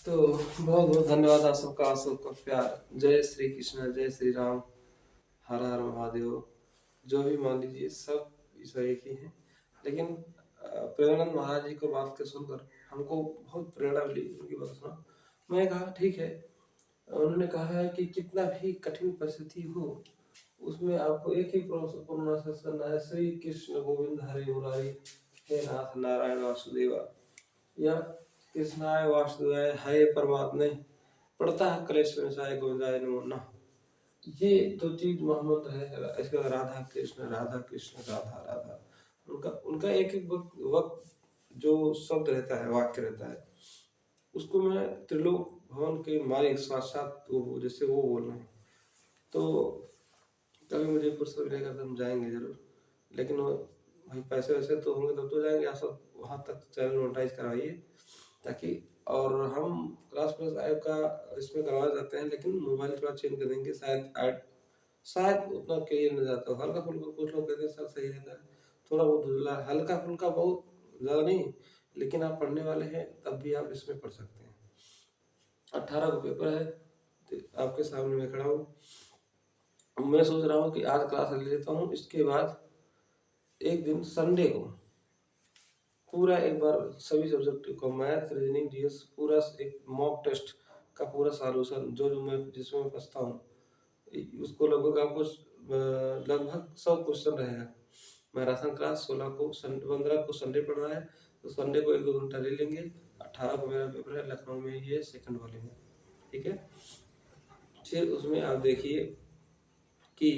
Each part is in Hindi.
तो बहुत बहुत धन्यवाद आप सबका प्यार। जय श्री कृष्ण, जय श्री राम, हर हर महादेव। जो भी मान लीजिए, सब ईश्वर एक ही हैं। लेकिन प्रेमानंद महाराज जी को बात के सुनकर हमको बहुत प्रेरणा मिली उनकी बात सुना। मैंने कहा ठीक है। उन्होंने कहा है कि कितना भी कठिन परिस्थिति हो, उसमें आपको एक ही प्रोनाउंस करना है, श्री कृष्ण गोविंद हरे मुरारी, हे नाथ नारायण वासुदेवा, या कृष्णाय वासुदेवाय हरे परमात्मा पढ़ता है कलेश में साय गोविंदाय नमो नमः। ये दो चीज मोहम्मद है। इसके बाद राधा कृष्ण राधा कृष्ण राधा राधा, उनका उनका एक एक वक्त जो शब्द रहता है, वाक्य रहता है, उसको मैं त्रिलोक भवन के मालिक साक्षात वो जैसे वो बोल रहे हैं। तो कभी मुझे फुर्सत मिलेगा तो हम जाएंगे जरूर। लेकिन वो भाई पैसे वैसे तो होंगे तब तो जाएंगे। आप सब वहाँ तक चैनल मोनेटाइज करवाइए ताकि, और हम क्लास प्लस ऐप का इसमें करवाना चाहते हैं, लेकिन मोबाइल थोड़ा चेंज कर देंगे। शायद ऐड शायद उतना क्लियर नहीं जाता हो, हल्का फुल्का। कुछ लोग कहते हैं सर सही रहता है, थोड़ा बहुत धुंधला, हल्का फुल्का, बहुत ज़्यादा नहीं। लेकिन आप पढ़ने वाले हैं तब भी आप इसमें पढ़ सकते हैं। 18 को पेपर है, तो आपके सामने मैं खड़ा हूँ। मैं सोच रहा हूँ कि आज क्लास ले लेता हूँ, इसके बाद एक दिन संडे को पूरा एक बार सभी सब्जेक्ट को, मैथ रीजनिंग जीएस, पूरा एक मॉक टेस्ट का पूरा सॉल्यूशन जो जो मैं जिसमें मैं फंसता हूँ, उसको लगभग आपको लगभग 100 क्वेश्चन रहेगा। मैं राशन क्लास 16 को 15 को संडे पढ़ रहा है, तो संडे को 1-2 घंटा ले लेंगे। 18 को मेरा पेपर है, लखनऊ में ही है, सेकंड वाले में। ठीक है। फिर उसमें आप देखिए कि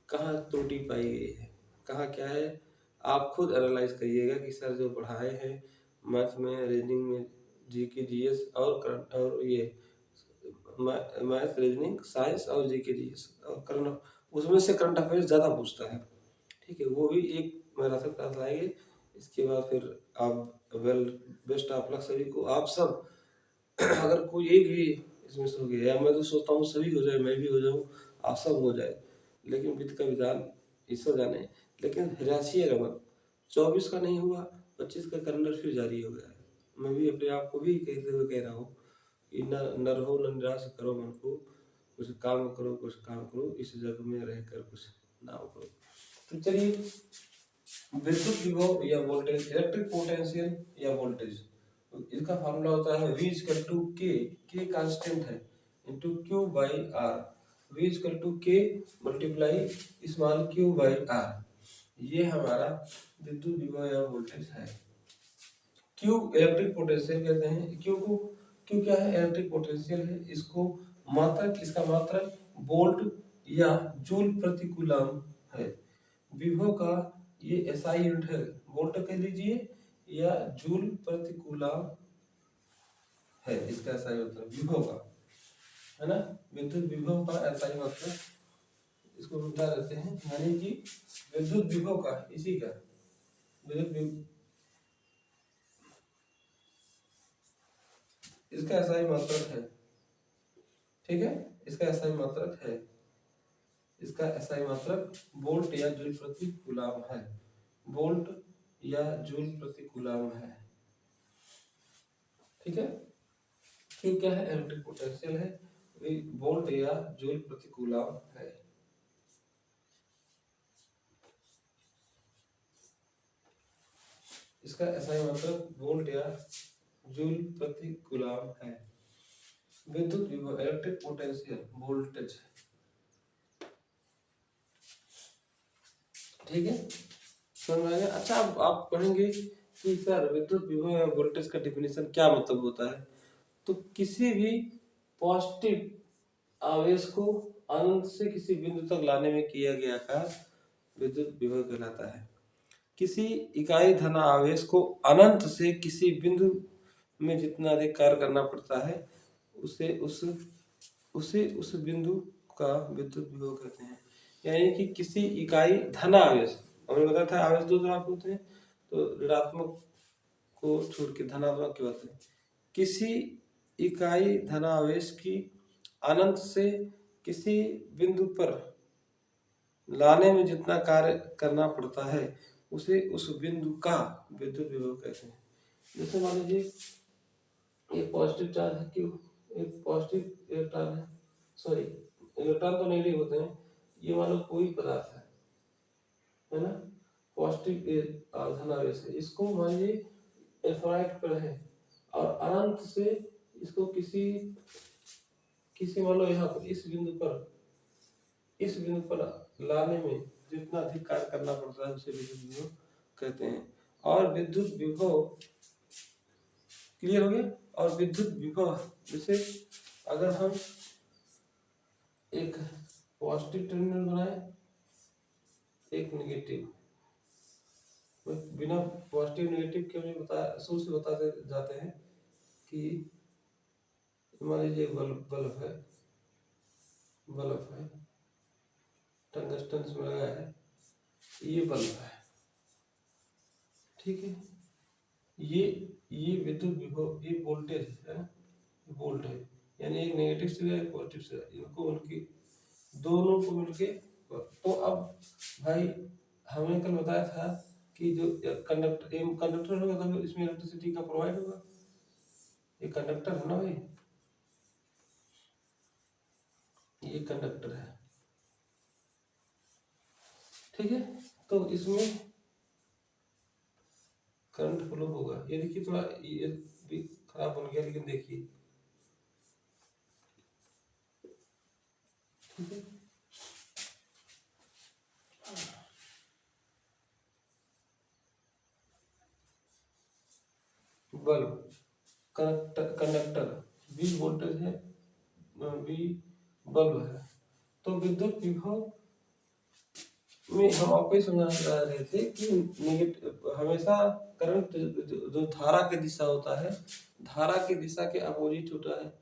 कहाँ त्रुटि पाई गई है, कहाँ क्या है। आप खुद एनालाइज करिएगा कि सर जो पढ़ाए हैं मैथ में, रीजनिंग में, जीके जीएस और करंट, और ये मैथ रीजनिंग साइंस और जीके जीएस और करंट, उसमें से करंट अफेयर्स ज़्यादा पूछता है। ठीक है, वो भी एक मैराथन क्लास लाएंगे। इसके बाद फिर आप वेल बेस्ट ऑफ लक सभी को। आप सब अगर कोई एक भी इसमें से हो गया, या मैं तो सोचता हूँ सभी हो जाए, मैं भी हो जाऊँ, आप सब हो जाए, लेकिन वित्त का विधान ईश्वर जाने। लेकिन निराशिएगा मत। 24 का नहीं हुआ, 25 का कैलेंडर फिर जारी हो गया है। मैं भी अपने आप को भी कहते हुए कह रहा हूँ कि न रहो, न निराश करो मन को, कुछ काम करो, कुछ काम करो, इस जग में रहकर कुछ नाम करो। तो चलिए, विद्युत विभव या वोल्टेज, इलेक्ट्रिक पोटेंशियल या वोल्टेज, इसका फॉर्मूला होता है V equal to K constant है, into Q by R। V equal to K multiply small q by R। ये हमारा विद्युत विभव या वोल्टेज है। Q इलेक्ट्रिक पोटेंशियल कहते हैं। Q क्या है? इलेक्ट्रिक पोटेंशियल है। इसको मात्रक, इसका मात्रक वोल्ट या जूल प्रति कूलम है। विभव का ये एसआई यूनिट है, वोल्ट कह लीजिए या जूल प्रति कूलम है। इसका एसआई मतलब विभव का, है ना, विद्युत विभव का एसआई मतलब इसको मिटा देते हैं, यानी कि विद्युत विभव का, इसी का विद्युत, इसका एसआई मात्रक है। ठीक है, इसका एसआई मात्रक है, इसका एसआई मात्रक वोल्ट या जूल प्रति कूलम है, वोल्ट या जूल प्रति कूलम है। ठीक है। क्यों क्या है? इलेक्ट्रिक पोटेंशियल है, वोल्ट या जूल प्रति कूलम है। इसका एसआई मतलब वोल्ट या जूल प्रति कूलम है। विद्युत विभव, इलेक्ट्रिक पोटेंशियल, वोल्टेज। ठीक है, समझ में आ गया? अच्छा, अब आप कहेंगे कि सर विद्युत विभव या वोल्टेज का डिफिनेशन क्या मतलब होता है? तो किसी भी पॉजिटिव आवेश को अनंत से किसी बिंदु तक लाने में किया गया कार्य विद्युत विभव कहलाता है। किसी इकाई धन आवेश को अनंत से किसी बिंदु में जितना अधिक कार्य करना पड़ता है, उसे उस बिंदु का विद्युत विभव कहते हैं। यानी कि किसी इकाई धन आवेश, हमने बताया था आवेश दो तरह के होते हैं, तो ऋणात्मक को छोड़ के धनात्मक की बात है। किसी इकाई धनावेश की अनंत से किसी बिंदु पर लाने में जितना कार्य करना पड़ता है, उसे उस बिंदु का विद्युत विभव कहते हैं। जैसे मान लीजिए ये पॉजिटिव चार्ज है, क्यों? एक पॉजिटिव इलेक्ट्रॉन है, सॉरी इलेक्ट्रॉन तो नेगेटिव होते हैं। ये मान लो कोई पदार्थ है ना, पॉजिटिव धनावेश है, इसको मान लीजिए इन्फिनाइट पर है और अनंत से इसको किसी किसी मान लो यहाँ पर इस बिंदु पर लाने में जितना अधिक कार्य करना पड़ता है उसे विद्युत विभव कहते हैं। और विद्युत विभव क्लियर हो गया। और विद्युत विभव जैसे अगर हम एक पॉजिटिव टर्मिनल बनाए, एक नेगेटिव, बिना पॉजिटिव नेगेटिव के भी शुरू से बताते जाते हैं कि मान लीजिए बल्ब है टंगस्टन में लगा है, ये बल्ब है, ठीक है। ये विद्युत विभव, ये वोल्टेज है ना, वोल्ट है, यानी एक नेगेटिव से एक पॉजिटिव से, इनको उनकी दोनों को मिलके। तो अब भाई हमने कल बताया था कि जो कंडक्टर होगा तो इसमें इलेक्ट्रिसिटी का प्रोवाइड होगा, ये कंडक्टर है ना भाई, ये कंडक्टर है, ठीक है। तो इसमें करंट फ्लो होगा। ये देखिए थोड़ा ये भी खराब बन गया, लेकिन देखिए ठीक है। बल्ब कंडक्टर बी वोल्टेज है, बी बल्ब है। तो विद्युत विभव में हम आपको ही समझाना चाह रहे थे कि नेगेटिव हमेशा करंट जो धारा की दिशा होता है, धारा की दिशा के अपोजिट होता है।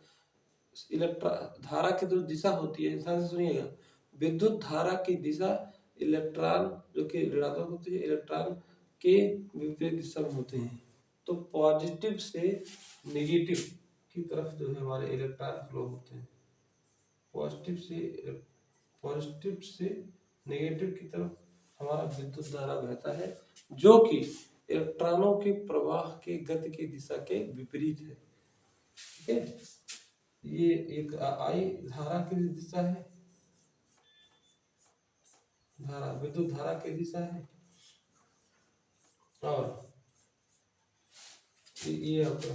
इलेक्ट्रॉन धारा की जो दिशा होती है, ध्यान से सुनिएगा, विद्युत धारा की दिशा इलेक्ट्रॉन जो कि ऋणात्मक होती है, इलेक्ट्रॉन के विपरीत दिशा में होते हैं। तो पॉजिटिव से नेगेटिव की तरफ जो है हमारे इलेक्ट्रॉन फ्लो होते हैं, पॉजिटिव से नेगेटिव की तरफ हमारा विद्युत धारा बहता है, जो कि इलेक्ट्रॉनों के प्रवाह के गति की दिशा के विपरीत है, ठीक है। ये एक आई धारा की दिशा है, धारा विद्युत धारा की दिशा है, और ये आपका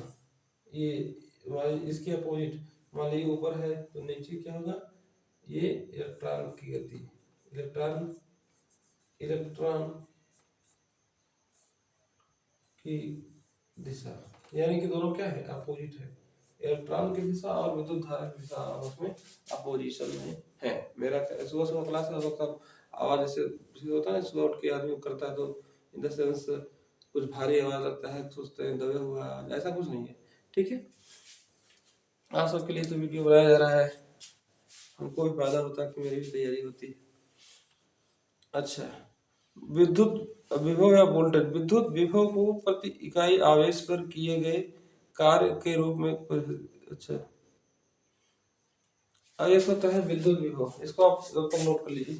ये इसके अपोजिट, मान लीजिए ऊपर है तो नीचे क्या होगा, ये इलेक्ट्रॉन की गति, इलेक्ट्रॉन इलेक्ट्रॉन की दिशा, यानी कि दोनों क्या है, अपोजिट है। इलेक्ट्रॉन की दिशा और विद्युत धारा की दिशा आपस में अपोजिशन में है। मेरा सुबह सुबह क्लास में वक्त आवाज ऐसे होता है, सुबह उठ के आदमी करता है तो इन द सेंस कुछ भारी आवाज लगता है, सोचते हैं दबे हुआ, ऐसा कुछ नहीं है, ठीक है। आप सबके लिए तो वीडियो बनाया जा रहा है, हमको भी फायदा होता है कि मेरी भी तैयारी होती है। अच्छा, विद्युत विभव या वोल्टेज, विद्युत विभव को प्रति इकाई आवेश पर किए गए कार्य के रूप में अच्छा, आवेश होता है विद्युत विभव, इसको आप नोट कर लीजिए।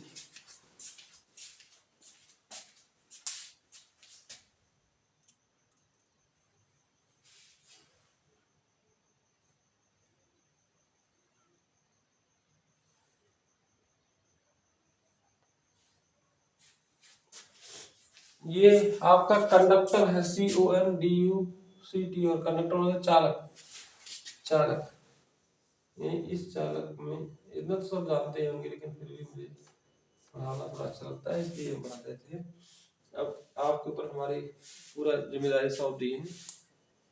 ये आपका कंडक्टर है, CONDUCT, और कंडक्टर मतलब चालक, चालक इस चालक में, इतना तो सब जानते होंगे लेकिन फिर भी मुझे पढ़ाना थोड़ा अच्छा लगता है इसलिए हम पढ़ा देते हैं। अब आपके ऊपर हमारी पूरा जिम्मेदारी सौंप दी है,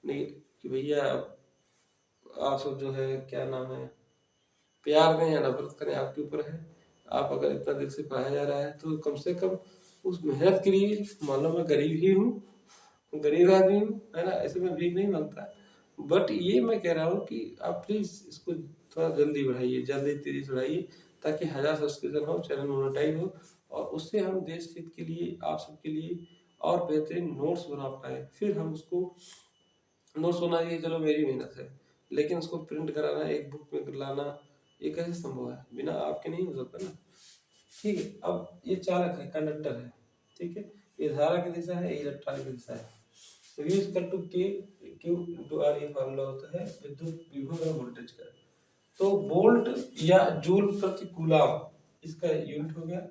नहीं कि भैया आप सब जो है क्या नाम है, प्यार दें या नफरत करें आपके ऊपर है। आप अगर इतना दिल से पढ़ाया जा रहा है तो कम से कम उस मेहनत के लिए, मान लो मैं गरीब ही हूँ, गरीब आदमी हूँ, है ना, ऐसे में भीख नहीं मांगता, बट ये मैं कह रहा हूँ कि आप प्लीज इसको थोड़ा जल्दी बढ़ाइए, जल्दी तेजी से बढ़ाइए, ताकि 1000 सब्सक्रिप्शन हो, चैनल मोनेटाइज हो, और उससे हम देश हित के लिए, आप सबके लिए और बेहतरीन नोट्स बना पाए। फिर हम उसको नोट्स बनाइए, चलो मेरी मेहनत है, लेकिन उसको प्रिंट कराना, एक बुक में लाना, ये कैसे संभव है, बिना आपके नहीं हो सकता ना, ठीक है। अब ये चालक है, कंडक्टर है, ठीक है, ये धारा की दिशा है, ये इलेक्ट्रॉन की दिशा है। तो वी इक्वल टू के क्यू इंटू आर ये फॉर्मूला होता है विद्युत विभव या वोल्टेज का। तो वोल्ट या जूल प्रति कूलम इसका यूनिट हो गया।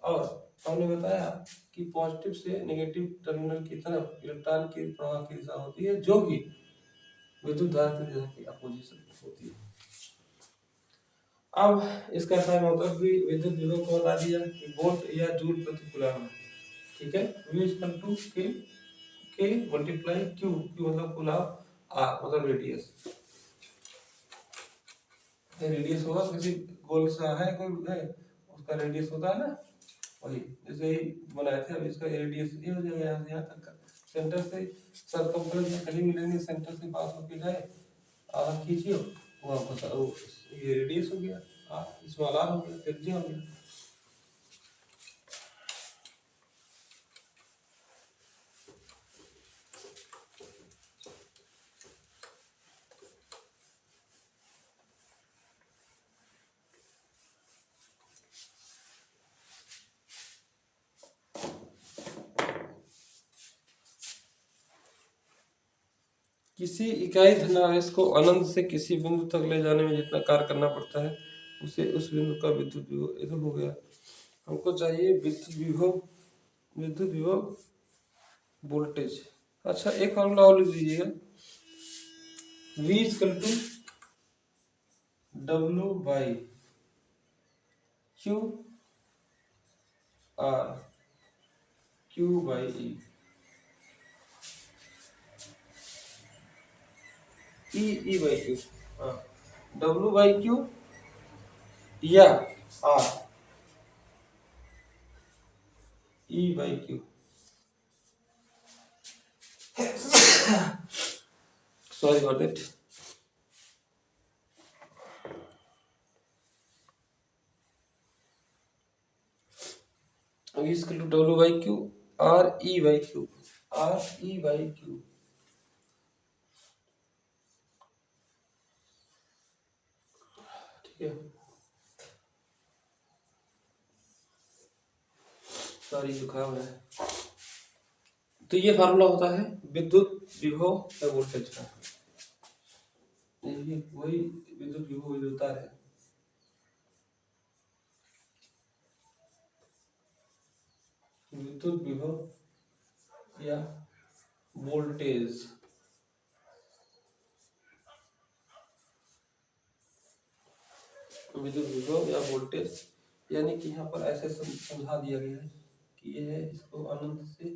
और हमने बताया कि पॉजिटिव से नेगेटिव टर्मिनल की तरफ इलेक्ट्रॉन की प्रवाह की दिशा होती है, जो कि विद्युत धारा की दिशा की अपोजिशन होती है। अब इसका साइन मतलब भी विद्युत विभव को बता दिया कि वोल्ट या जूल प्रति कूलम है। ठीक है, V equal to K multiply Q, Q मतलब कूलम, आर मतलब रेडियस। रेडियस होगा किसी गोल सा है कोई है, उसका रेडियस होता है ना, वही जैसे ही बनाए थे। अब इसका रेडियस ये हो जाएगा यहाँ से यहाँ तक का, सेंटर से सरकमफ्रेंस में कहीं मिलेंगे, सेंटर से पास होके जाए, आधा खींचिए वहाँ फंसा, वो ये रेडियस हो गया, इसमें आर हो गया, त्रिज्या हो गया। किसी इकाई धनावेश को अनंत से किसी बिंदु तक ले जाने में जितना कार्य करना पड़ता है उसे उस बिंदु का विद्युत विभव। ये तो हो गया। हमको चाहिए विद्युत विभव वोल्टेज। अच्छा, एक फॉर्मूला और लिख लीजिएगा, V equal to W by Q R, Q by E by Q. हाँ, डब्ल्यू बाई क्यू या R E by Q. Sorry for that. V equal to W by Q R E by Q, R E by Q. ठीक है, सॉरी जुकाम है। तो ये फार्मूला होता है विद्युत विभव या वोल्टेज का। ये वही विद्युत विभव होता है। विद्युत विभव या वोल्टेज, विद्युत विभव या वोल्टेज, यानी कि यहाँ पर ऐसे समझा दिया गया है कि ये है, इसको अनंत से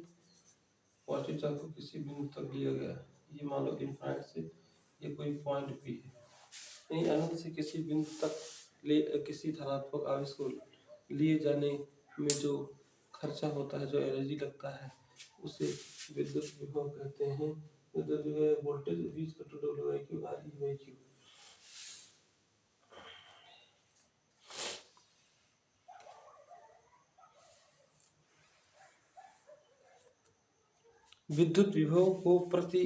पॉजिटिव चार्ज को किसी बिंदु तक लिया गया। ये मान लो इनफाइनाइट से ये कोई पॉइंट पी है, यानी अनंत से किसी बिंदु तक ले किसी धनात्मक आवेश को लिए जाने में जो खर्चा होता है, जो एनर्जी लगता है, उसे विद्युत विभव कहते हैं। विद्युत विभव voltage V equal to W by Q R E by Q. विद्युत विभव को प्रति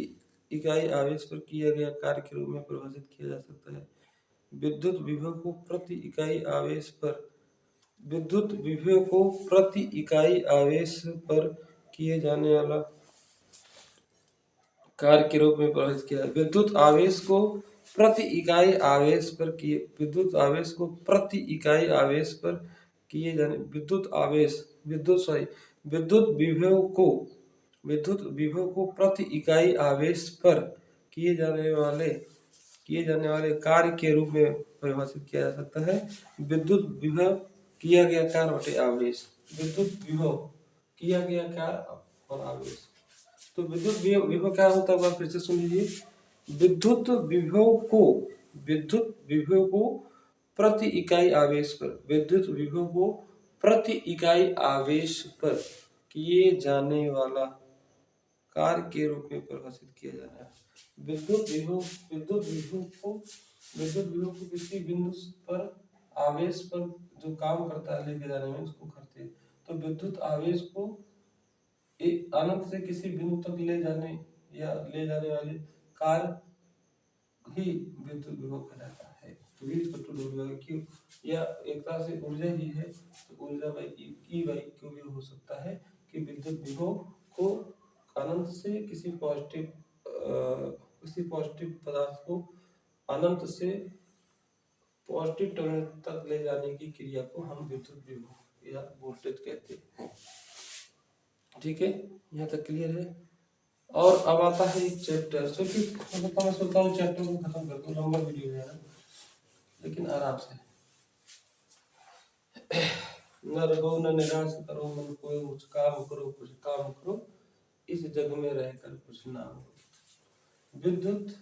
इकाई आवेश पर किया गया कार्य के रूप में परिभाषित किया जा सकता है। विद्युत विभव को प्रति इकाई आवेश पर विद्युत विभव को प्रति इकाई आवेश पर किए जाने वाला कार्य के रूप में परिभाषित किया है। विद्युत आवेश को प्रति इकाई आवेश पर किए विद्युत आवेश को प्रति इकाई आवेश पर किए जाने विद्युत विभव को प्रति इकाई आवेश पर किए जाने वाले कार्य के रूप में परिभाषित किया जा सकता है। विद्युत विभव किया गया कार्य बटे आवेश, विद्युत विभव किया गया कार्य और आवेश। तो विद्युत विभव क्या होता है, फिर से सुन लीजिए। विद्युत विभव को प्रति इकाई आवेश पर प्रति इकाई आवेश पर किए जाने वाला कार्य के रूप में परिभाषित किया जाना है। विद्युत विभव को किसी बिंदु पर आवेश पर जो काम करता है लेके जाने में, उसको करते हैं। तो विद्युत आवेश को एक अनंत से किसी बिंदु तक ले जाने वाले कार्य ही विद्युत विभव कहलाता है। तो V equal to W by Q, या एक तरह से ऊर्जा ही है, तो ऊर्जा बाई ई बाई क्यू भी हो सकता है कि विद्युत विभव को अनंत से किसी पॉजिटिव किसी पॉजिटिव पदार्थ को अनंत से पॉजिटिव टर्मिनल तक ले जाने की क्रिया को हम विद्युत विभव या वोल्टेज कहते हैं। ठीक है, यहाँ तक क्लियर है। और अब आता है एक चैप्टर, मैं सोचता हूँ चैप्टर को खत्म कर दूँ, लंबा वीडियो है ना, लेकिन आराम से। न रहो न निराश करो मन को, कुछ काम करो कुछ काम करो, इस जग में रहकर कुछ ना हो। विद्युत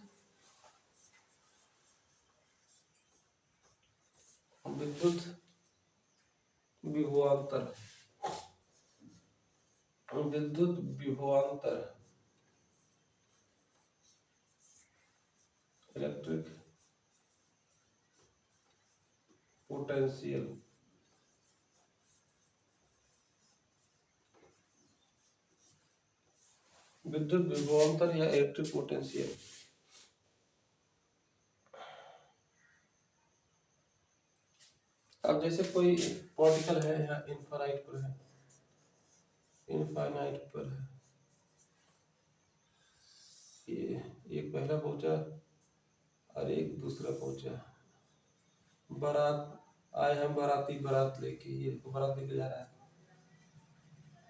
विद्युत विभवांतर, विद्युत विभवांतर, इलेक्ट्रिक पोटेंशियल, विद्युत विभवांतर या इलेक्ट्रिक पोटेंशियल। अब जैसे कोई पार्टिकल है यहाँ इनफाइनाइट पर है, इनफाइनाइट पर है, ये एक पहला पहुंचा और एक दूसरा पहुंचा। बारात आए हम बाराती बारात लेके, ये देखो बारात लेके जा रहा है।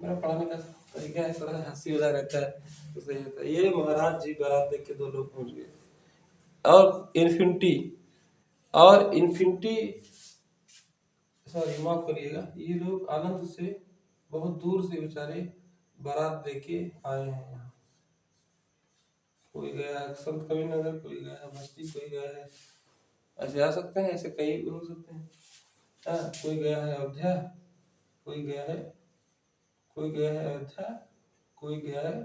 मेरा पढ़ाने का तरीका है, थोड़ा हंसी मजाक रहता है तो सही होता है। ये महाराज जी बारात लेके दो लोग पहुंच गए, और इन्फिनिटी, और इन्फिनिटी सॉरी माफ करिएगा, ये लोग अनंत से बहुत दूर से बेचारे बारात लेके आए हैं यहाँ। कोई गया है संत कबीर नगर, कोई गया है बस्ती, कोई गया है, ऐसे आ सकते हैं, ऐसे कई हो सकते हैं। हाँ, कोई गया है अयोध्या, कोई गया है, कोई गया है अयोध्या, कोई गया है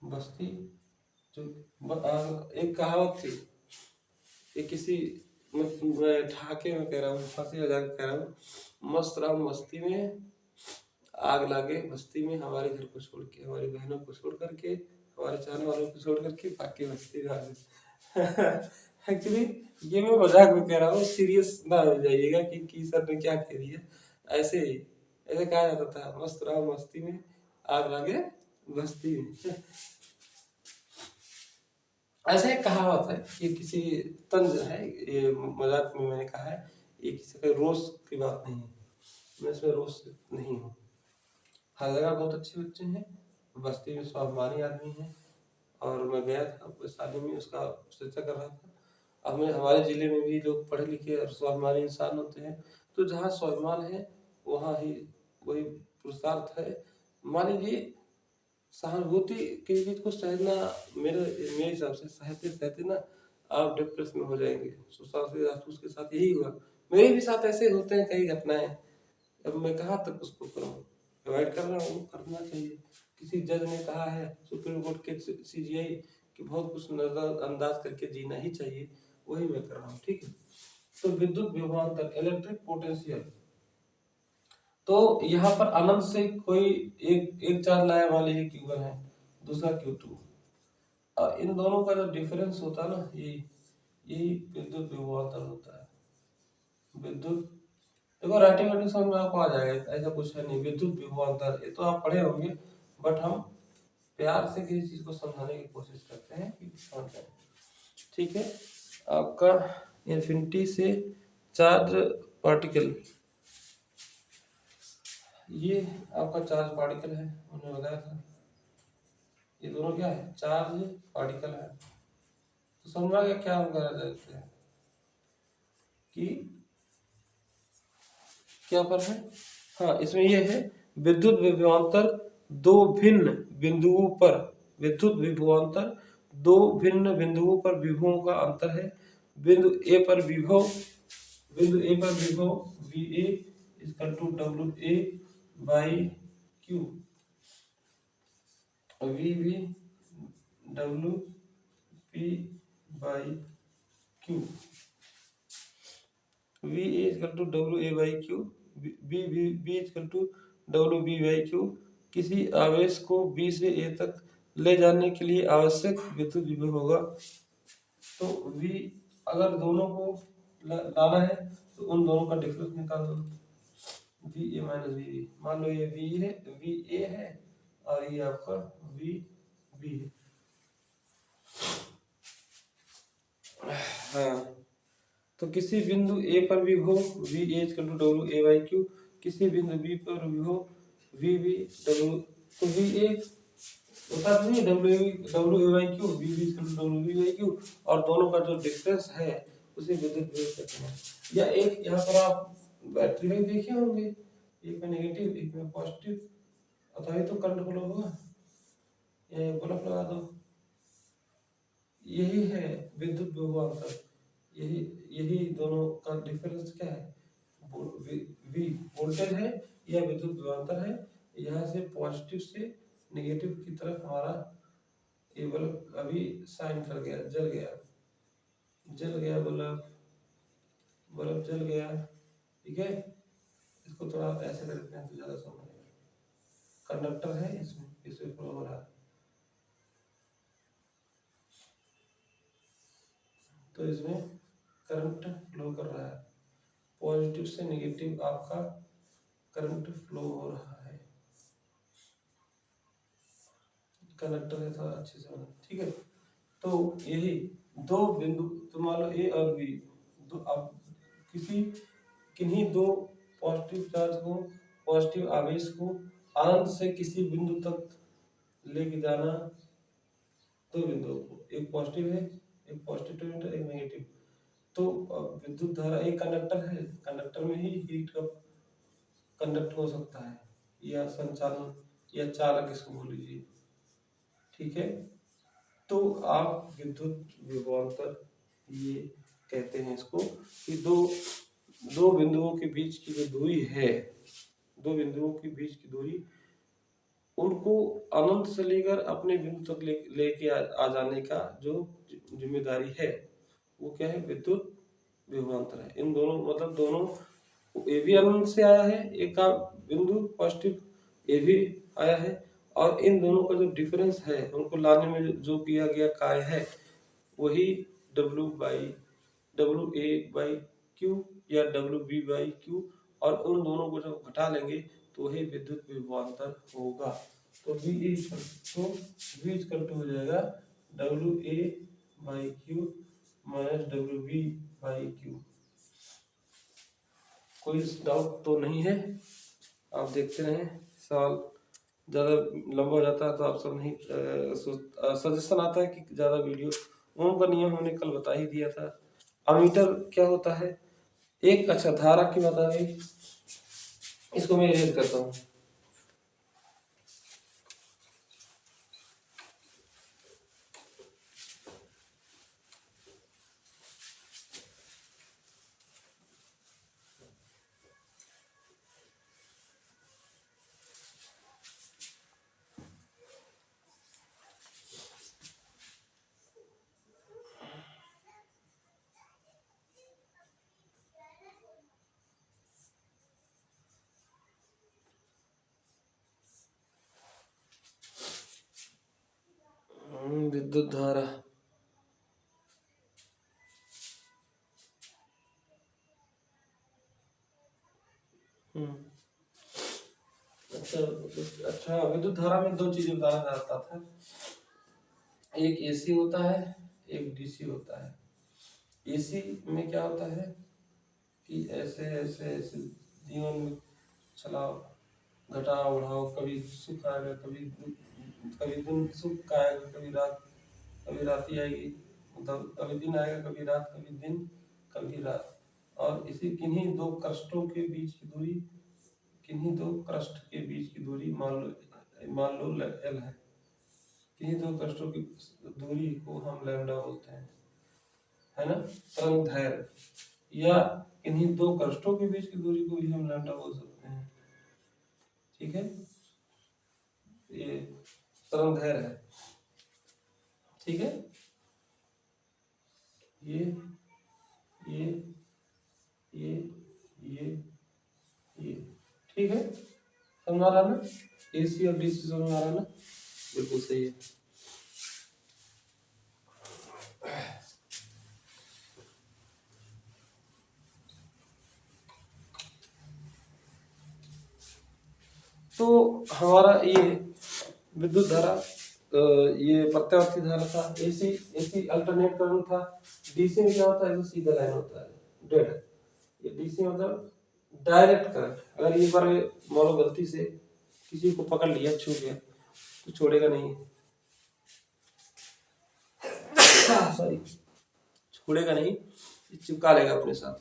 बस्ती। जो एक कहावत थी, ये किसी मैं ठहाके में कह रहा हूँ, हंसी मजाक कह रहा हूँ, मस्त राम मस्ती में आग लागे बस्ती में, हमारे घर को छोड़ के, हमारी बहनों को छोड़ करके, हमारे चाहने वालों को छोड़ करके बाकी बस्ती में आ गए। एक्चुअली ये मैं मजाक में कह रहा हूँ, सीरियस ना हो जाइएगा कि सर ने क्या कह दिया। ऐसे ही ऐसे कहा जाता था, मस्त रहो मस्ती में आग लागे बस्ती में। ऐसे एक कहावत है, ये किसी तंज है, ये मजाक में मैंने कहा है, ये किसी का रोज की बात नहीं है, मैं इसमें रोज नहीं हूँ। हर जगह बहुत अच्छे बच्चे हैं, बस्ती में स्वाभिमानी आदमी है। और मैं गया था शादी में, उसका चर्चा कर रहा था। अब मैं हमारे जिले में भी लोग पढ़े लिखे और स्वाभिमानी इंसान होते हैं, तो जहाँ स्वाभिमान है वहाँ ही वही पुरुषार्थ है। मान लीजिए सहानुभूति किसी चीज को सहना, मेरे हिसाब से सहते सहते ना आप डिप्रेशन में हो जाएंगे। सुशांत सिंह राजपूत के साथ यही हुआ, मेरे भी साथ ऐसे होते हैं कई घटनाएं। अब मैं कहाँ तक उसको करूँ, अवॉइड कर रहा हूँ, करना चाहिए। किसी जज ने कहा है सुप्रीम कोर्ट के सीजीआई कि बहुत कुछ नजरअंदाज करके जीना ही चाहिए, वही मैं कर रहा हूँ। ठीक है, तो विद्युत विभवांतर इलेक्ट्रिक पोटेंशियल, तो यहाँ पर अनंत से कोई एक चार्ज लाया, मान लीजिए Q1 है, दूसरा Q2, और इन दोनों का जो डिफरेंस होता है ना, यही विद्युत विभवांतर होता है। विद्युत देखो राइटिंग समझ में आपको आ जाएगा, ऐसा कुछ है नहीं। विद्युत विभवांतर ये तो आप पढ़े होंगे, बट हम प्यार से किसी चीज को समझाने की कोशिश करते हैं कि समझ जाए। ठीक है, आपका इन्फिनिटी से चार्ज पार्टिकल, ये आपका चार्ज पार्टिकल है, उन्होंने बताया था। ये दोनों क्या है, चार्ज पार्टिकल है। तो समझ में आ गया क्या हम कहना चाहते हैं कि क्या पर है। हाँ, इसमें ये है विद्युत विभवांतर दो भिन्न बिंदुओं पर, विद्युत विभवांतर दो भिन्न बिंदुओं पर विभवों का अंतर है। बिंदु ए पर विभव, बिंदु ए पर विभव V A equal to W A by Q, V V W P by Q, V A equal to W A by Q, B equal to W B by Q. किसी आवेश को बी से ए तक ले जाने के लिए आवश्यक विद्युत विभव होगा। तो वी अगर दोनों को लाना है तो उन दोनों का डिफरेंस निकाल दो, V A minus V B. मान लो ये वी है, वी ए है, और ये आपका वी बी है। तो किसी बिंदु ए पर विभव V A equal to W A by Q, किसी बिंदु बी पर विभव वी बी डब्ल्यू, तो वी ए होता तो नहीं W A by Q, V B equal to W B by Q, और दोनों का जो डिफरेंस है उसे विद्युत विभव कहते हैं। या एक यहाँ पर आप बैटरी में देखे होंगे, एक में नेगेटिव एक में पॉजिटिव, अतः ही तो करंट फ्लो होगा। ये बल्ब लगा दो, यही है विद्युत विभवांतर, यही यही दोनों का डिफरेंस क्या है, वी वोल्टेज है या विद्युत विभवांतर है। यहाँ से पॉजिटिव से नेगेटिव की तरफ हमारा ये बल्ब अभी साइन कर गया, जल गया बल्ब जल गया, ठीक है। इसको थोड़ा ऐसे करते हैं तो ज्यादा समझ आएगा। कंडक्टर है, इसमें फ्लो हो रहा है, तो इसमें करंट फ्लो कर रहा है, पॉजिटिव से नेगेटिव आपका करंट फ्लो हो रहा है। कंडक्टर है थोड़ा अच्छे से, ठीक है। तो यही दो बिंदु, तो मान लो ए और बी, दो अब किन्हीं दो पॉजिटिव चार्ज को, पॉजिटिव आवेश को अनंत से किसी बिंदु तक लेके जाना, दो बिंदुओं को, एक पॉजिटिव है, एक पॉजिटिव टर्मिनल एक नेगेटिव, तो विद्युत धारा, एक कंडक्टर है, कंडक्टर में ही हीट का कंडक्ट हो सकता है, या संचालन या चालक इसको बोल लीजिए, ठीक है। तो आप विद्युत विभवांतर ये कहते हैं इसको, कि दो बिंदुओं के बीच की जो दूरी है, दो बिंदुओं के बीच की दूरी, उनको अनंत से लेकर अपने बिंदु तक लेके आ जाने का जो जिम्मेदारी है, वो क्या है, विद्युत विभवांतर है। इन दोनों मतलब दोनों, ए भी अनंत से आया है, एक का बिंदु पॉजिटिव ए भी आया है, और इन दोनों का जो डिफरेंस है उनको लाने में जो किया गया कार्य है वही डब्ल्यू ए बाई क्यू या डब्ल्यू बी बाई क्यू, और उन दोनों को जब घटा लेंगे तो वही विद्युत विभवांतर होगा। तो वी इक्वल टू हो जाएगा W A by Q minus W B by Q. कोई डाउट तो नहीं है? आप देखते रहें, सवाल ज़्यादा लंबा हो जाता है तो आप सब नहीं सजेशन आता है कि ज़्यादा वीडियो, ओम का नियम हमने कल बता ही दिया था। अमीटर क्या होता है, एक अच्छा धारा की बता दी, इसको मैं इरेज करता हूँ। विद्युत धारा, अच्छा विद्युत धारा में दो चीजें बताया जाता था, एक एसी होता है, एक डीसी होता है। एसी में क्या होता है कि ऐसे ऐसे ऐसे जीवन में चलाओ, घटाओ बढ़ाओ, कभी सुख आएगा, कभी दिन सुख का आएगा, कभी रात आएगी, मतलब कभी दिन आएगा, कभी रात, कभी दिन कभी रात। और इसी किन्हीं दो क्रस्टों के बीच की दूरी, किन्हीं दो क्रस्ट के बीच की दूरी मान लो एल है, किन्हीं दो क्रस्टों की दूरी को हम लैम्डा बोलते हैं, है ना, तरंग दैर्घ्य, या किन्हीं दो क्रस्टों के बीच की दूरी को भी हम लैम्डा बोल सकते हैं, ठीक है। ये तरंग दैर्घ्य है, ठीक है। ये ये ये ये ये ठीक है, समझ आ रहा ना, एसी और डीसी समझ आ रहा ना, बिल्कुल सही है। तो हमारा ये विद्युत धारा, ये प्रत्यावर्ती धारा था, एसी अल्टरनेट करंट था, डीसी में क्या होता है, तो सीधा लाइन होता है, डेड है। ये डीसी मतलब डायरेक्ट करंट। अगर एक बार मान लो गलती से किसी को पकड़ लिया, छू गया, तो छोड़ेगा नहीं, सॉरी, छोड़ेगा नहीं, चिपका लेगा अपने साथ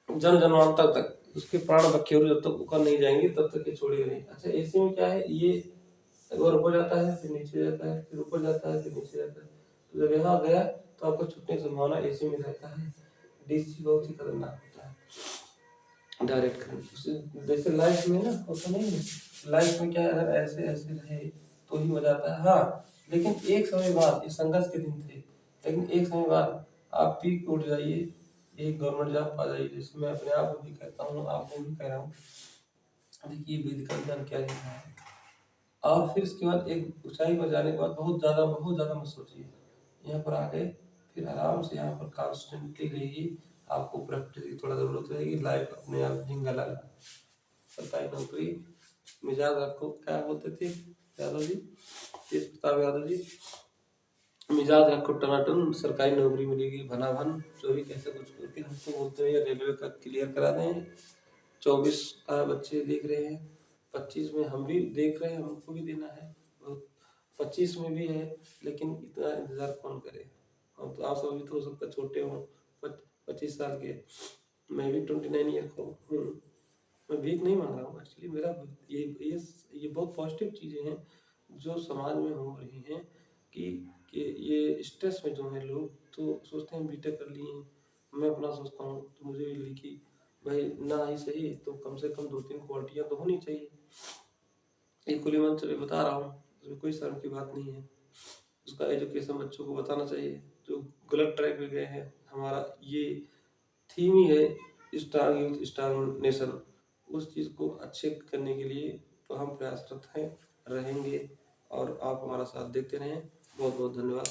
जन जन्मांतर तक। उसके प्राण बखेरु जब तक ऊपर नहीं जाएंगे तब तक ये छोड़ेगा नहीं। अच्छा, एसी में क्या है, ये एक बार ऊपर जाता है, फिर नीचे जाता है, फिर ऊपर जाता है, फिर नीचे जाता है। तो जब यहाँ गया तो आपको छूटने की संभावना एसी में रहता है। डीसी बहुत ही खतरनाक होता है, डायरेक्ट करंट। जैसे लाइफ में ना होता नहीं है, लाइफ में क्या है, अगर ऐसे ऐसे रहे तो ही मजा आता है। हाँ, लेकिन एक समय बाद, ये संघर्ष के दिन थे, लेकिन एक समय बाद आप पीक उठ जाइए, एक गवर्नमेंट जॉब पा जाइए। जिसमें मैं अपने आप को भी कहता हूँ, आपको भी कह रहा हूँ, देखिए वेदिक ज्ञान क्या लिखा है। और फिर उसके बाद एक ऊंचाई पर जाने के बाद बहुत ज़्यादा मत सोचिए। यहाँ पर आ गए, फिर आराम से यहाँ पर कॉन्स्टेंटली रहिए। आपको प्रैक्टिस की थोड़ा ज़रूरत रहेगी, लाइफ अपने आप झिंगा लगा। सरकारी नौकरी, मिजाज रखो, क्या बोलते थे यादव जी, तेज प्रताप यादव जी, मिजाज रखो टनाटन, सरकारी नौकरी मिलेगी भनाभन। जो भी कैसे कुछ करके हमको बोलते हैं, रेलवे का क्लियर करा दें। 24 का बच्चे देख रहे हैं, 25 में हम भी देख रहे हैं, हमको भी देना है। 25 में भी है, लेकिन इतना इंतजार कौन करे। हम तो, आप सभी तो सबका छोटे हो, 25 साल के, मैं भी 29 ईयर का हूँ। मैं भीख नहीं मांग रहा हूँ एक्चुअली। मेरा ये बहुत पॉजिटिव चीज़ें हैं जो समाज में हो रही हैं कि ये स्ट्रेस में जो है लोग तो सोचते हैं बीटेक कर लिए हैं। मैं अपना सोचता हूँ तो मुझे भी लिखी, भाई ना ही सही तो कम से कम 2-3 क्वालिटियाँ तो होनी चाहिए। ये खुली मन से बता रहा हूँ, इसमें कोई शर्म की बात नहीं है। उसका एजुकेशन बच्चों को बताना चाहिए जो गलत ट्रैक पे गए हैं। हमारा ये थीम ही है स्ट्रांग यूथ स्ट्रांग नेशन। उस चीज़ को अच्छे करने के लिए तो हम प्रयासरत हैं, रहेंगे, और आप हमारा साथ देते रहें। बहुत बहुत धन्यवाद।